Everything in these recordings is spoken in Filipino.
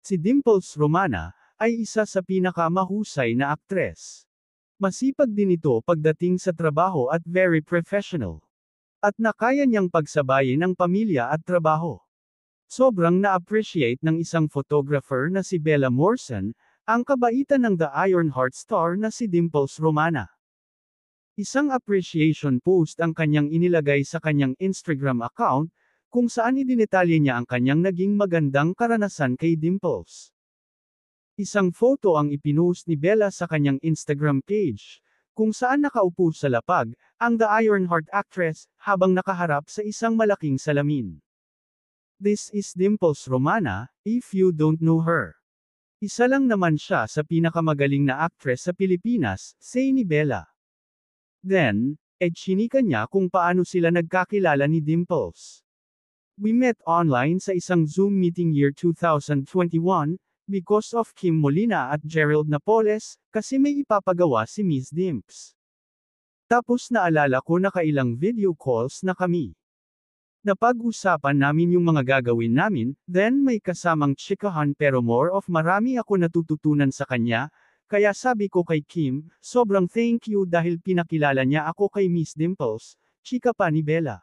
Si Dimples Romana ay isa sa pinakamahusay na aktres. Masipag din ito pagdating sa trabaho at very professional. At nakaya niyang pagsabayin ang pamilya at trabaho. Sobrang na-appreciate ng isang photographer na si Bella Morrison, ang kabaitan ng The Ironheart star na si Dimples Romana. Isang appreciation post ang kanyang inilagay sa kanyang Instagram account, kung saan idinetalye niya ang kanyang naging magandang karanasan kay Dimples. Isang photo ang ipinost ni Bella sa kanyang Instagram page, kung saan nakaupo sa lapag, ang The Ironheart actress, habang nakaharap sa isang malaking salamin. This is Dimples Romana, if you don't know her. Isa lang naman siya sa pinakamagaling na actress sa Pilipinas, say ni Bella. Then, chinika niya kung paano sila nagkakilala ni Dimples. We met online sa isang Zoom meeting year 2021, because of Kim Molina at Gerald Napoles, kasi may ipapagawa si Miss Dimps. Tapos naalala ko na kailang video calls na kami. Napag-usapan namin yung mga gagawin namin, then may kasamang chikahan pero more of marami ako natututunan sa kanya, kaya sabi ko kay Kim, sobrang thank you dahil pinakilala niya ako kay Miss Dimples, chika pa ni Bella.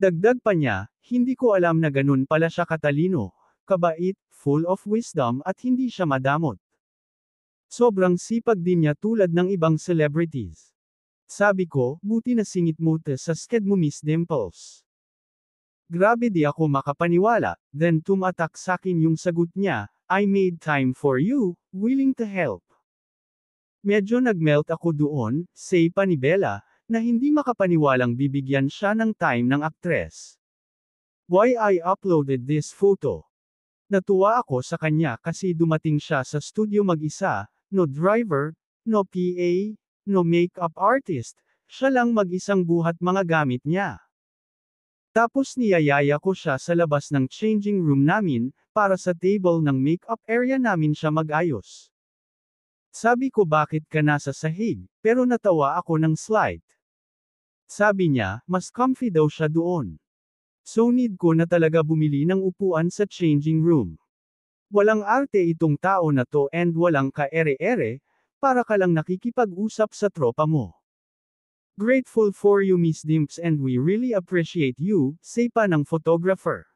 Dagdag pa niya, hindi ko alam na ganun pala siya katalino, kabait, full of wisdom at hindi siya madamot. Sobrang sipag din niya tulad ng ibang celebrities. Sabi ko, buti na singit mo sa sked mo Miss Dimples. Grabe di ako makapaniwala, then tumatak sakin yung sagot niya, I made time for you, willing to help. Medyo nagmelt ako doon, say pa ni Bella, na hindi makapaniwalang bibigyan siya ng time ng aktres. Why I uploaded this photo? Natuwa ako sa kanya kasi dumating siya sa studio mag-isa, no driver, no PA, no makeup artist, siya lang mag-isang buhat mga gamit niya. Tapos niyayaya ko siya sa labas ng changing room namin, para sa table ng makeup area namin siya mag-ayos. Sabi ko bakit ka nasa sahig, pero natawa ako ng slight. Sabi niya, mas comfy daw siya doon. So need ko na talaga bumili ng upuan sa changing room. Walang arte itong tao na to and walang ka-ere-ere, para ka lang nakikipag-usap sa tropa mo. Grateful for you Miss Dimps and we really appreciate you, say pa ng photographer.